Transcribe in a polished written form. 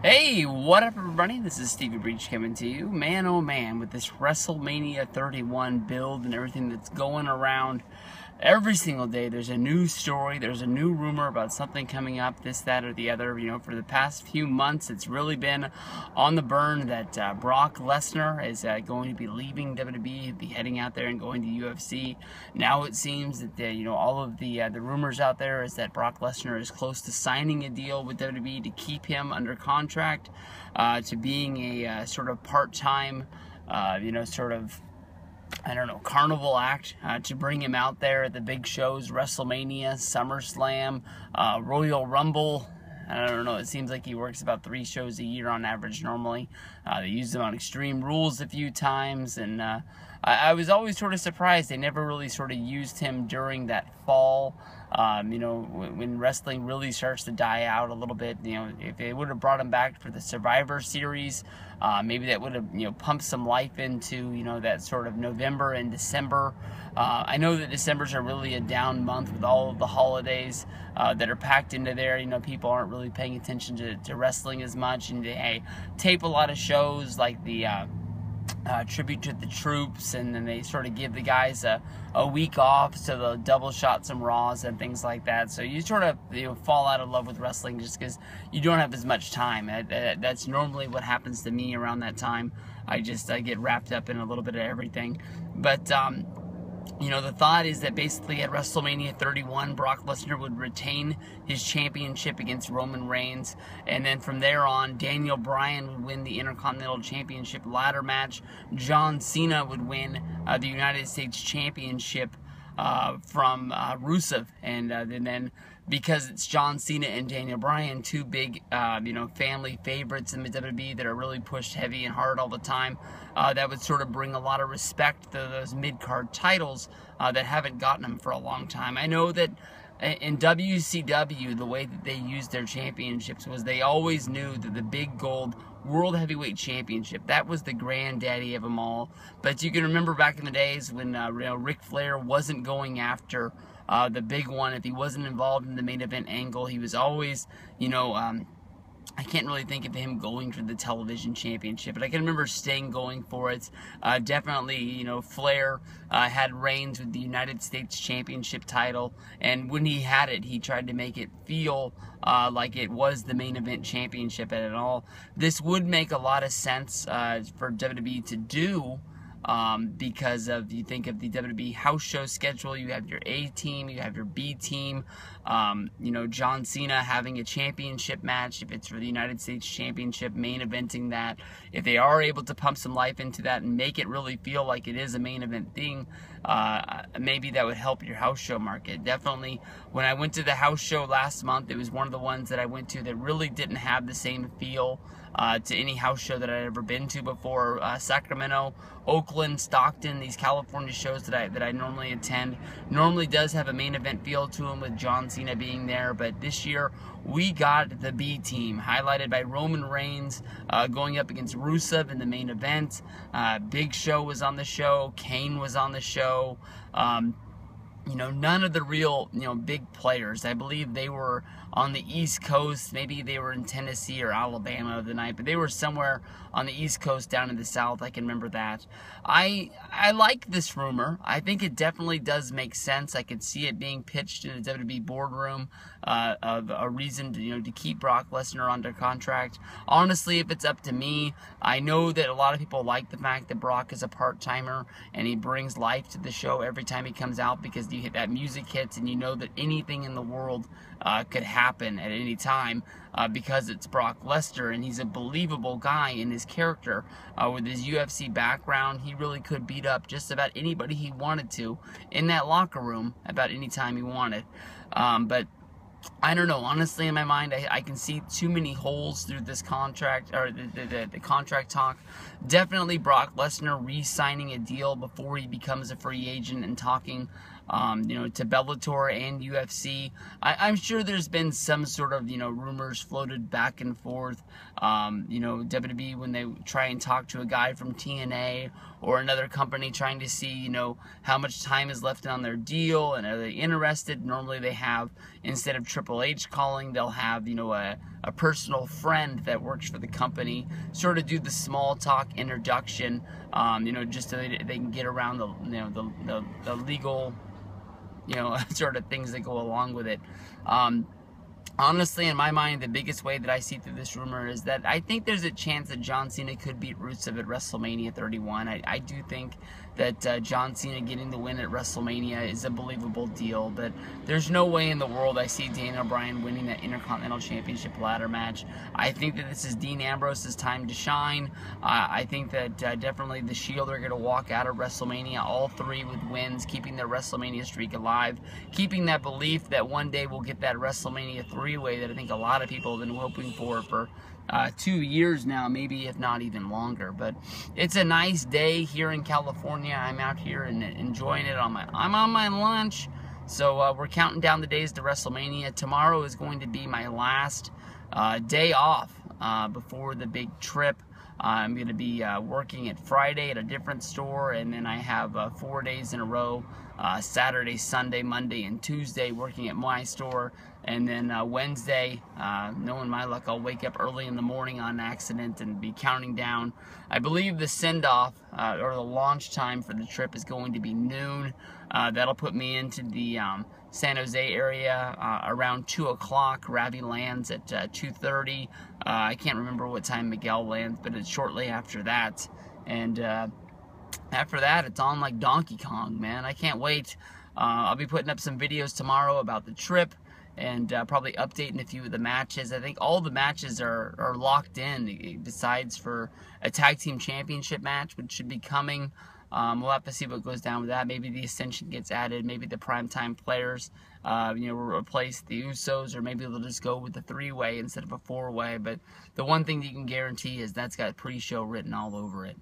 Hey, what up everybody? This is Stevie Breach coming to you. Man, oh man, with this WrestleMania 31 build and everything that's going around every single day, there's a new story, there's a new rumor about something coming up, this, that, or the other. You know, for the past few months, it's really been on the burn that Brock Lesnar is going to be leaving WWE, be heading out there and going to UFC. Now it seems that, you know, all of the rumors out there is that Brock Lesnar is close to signing a deal with WWE to keep him under contract, to being a sort of part-time, you know, sort of, I don't know, carnival act to bring him out there at the big shows, WrestleMania, SummerSlam, Royal Rumble. I don't know, it seems like he works about 3 shows a year on average normally. They used him on Extreme Rules a few times, and I was always sort of surprised they never really sort of used him during that fall. You know, when wrestling really starts to die out a little bit, you know, if they would have brought him back for the Survivor Series, maybe that would have, you know, pumped some life into, you know, that sort of November and December. I know that December's are really a down month with all of the holidays that are packed into there. You know, people aren't really paying attention to wrestling as much, and they tape a lot of shows like the tribute to the troops, and then they sort of give the guys a week off, so they'll double shot some Raws and things like that. So you sort of, you know, fall out of love with wrestling just because you don't have as much time. That's normally what happens to me around that time. I get wrapped up in a little bit of everything. But you know, the thought is that basically at WrestleMania 31, Brock Lesnar would retain his championship against Roman Reigns, and then from there on, Daniel Bryan would win the Intercontinental Championship ladder match. John Cena would win the United States Championship from Rusev, and then because it's John Cena and Daniel Bryan, 2 big, you know, family favorites in the WWE that are really pushed heavy and hard all the time, that would sort of bring a lot of respect to those mid-card titles that haven't gotten them for a long time. I know that in WCW, the way that they used their championships was they always knew that the big gold World Heavyweight Championship, that was the granddaddy of them all. But you can remember back in the days when you know, Ric Flair wasn't going after the big one. If he wasn't involved in the main event angle, he was always, you know, I can't really think of him going for the television championship, but I can remember Sting going for it. Definitely, you know, Flair had reigns with the United States Championship title, and when he had it, he tried to make it feel like it was the main event championship at all. This would make a lot of sense for WWE to do, because of, you think of the WWE house show schedule, you have your A team, you have your B team, you know, John Cena having a championship match, if it's for the United States Championship, main eventing that. If they are able to pump some life into that and make it really feel like it is a main event thing, maybe that would help your house show market. Definitely, when I went to the house show last month, it was one of the ones that I went to that really didn't have the same feel to any house show that I'd ever been to before. Sacramento, Oakland, Stockton, these California shows that I normally attend, normally does have a main event feel to them with John Cena being there, but this year we got the B team, highlighted by Roman Reigns going up against Rusev in the main event. Big Show was on the show, Kane was on the show. You know, none of the real, you know, big players. I believe they were on the East Coast. Maybe they were in Tennessee or Alabama the night, but they were somewhere on the East Coast down in the South. I can remember that. I like this rumor. I think it definitely does make sense. I could see it being pitched in a WWE boardroom of a reason to, you know, to keep Brock Lesnar under contract. Honestly, if it's up to me, I know that a lot of people like the fact that Brock is a part-timer and he brings life to the show every time he comes out, because you hit that music hits and you know that anything in the world could happen at any time because it's Brock Lesnar, and he's a believable guy in his character. With his UFC background, he really could beat up just about anybody he wanted to in that locker room about any time he wanted. But I don't know, honestly, in my mind, I can see too many holes through this contract, or the contract talk. Definitely Brock Lesnar re-signing a deal before he becomes a free agent and talking to Bellator and UFC. I'm sure there's been some sort of, rumors floated back and forth. WWE, when they try and talk to a guy from TNA or another company trying to see, how much time is left on their deal and are they interested, normally they have, instead of Triple H calling, they'll have, a personal friend that works for the company sort of do the small talk introduction, just so they can get around the legal, sort of things that go along with it. Honestly, in my mind, the biggest way that I see through this rumor is that I think there's a chance that John Cena could beat Rusev at WrestleMania 31. I do think that John Cena getting the win at WrestleMania is a believable deal, but there's no way in the world I see Daniel Bryan winning that Intercontinental Championship ladder match. I think that this is Dean Ambrose's time to shine. I think that definitely the Shield are going to walk out of WrestleMania, all three with wins, keeping their WrestleMania streak alive, keeping that belief that one day we'll get that WrestleMania three-way that I think a lot of people have been hoping for 2 years now, maybe if not even longer. But it's a nice day here in California. I'm out here and enjoying it I'm on my lunch. So we're counting down the days to WrestleMania. Tomorrow is going to be my last day off before the big trip. I'm going to be working at Friday at a different store, and then I have 4 days in a row, Saturday, Sunday, Monday, and Tuesday working at my store. And then Wednesday, knowing my luck, I'll wake up early in the morning on accident and be counting down. I believe the send-off or the launch time for the trip is going to be noon. That'll put me into the San Jose area around 2 o'clock. Ravi lands at 2:30. I can't remember what time Miguel lands, but it's shortly after that. And after that, it's on like Donkey Kong, man. I can't wait. I'll be putting up some videos tomorrow about the trip and probably updating a few of the matches. I think all the matches are locked in, besides for a tag team championship match, which should be coming. We'll have to see what goes down with that. Maybe the Ascension gets added. Maybe the primetime players, will replace the Usos, or maybe they'll just go with the three-way instead of a four-way. But the one thing that you can guarantee is that's got pre-show written all over it.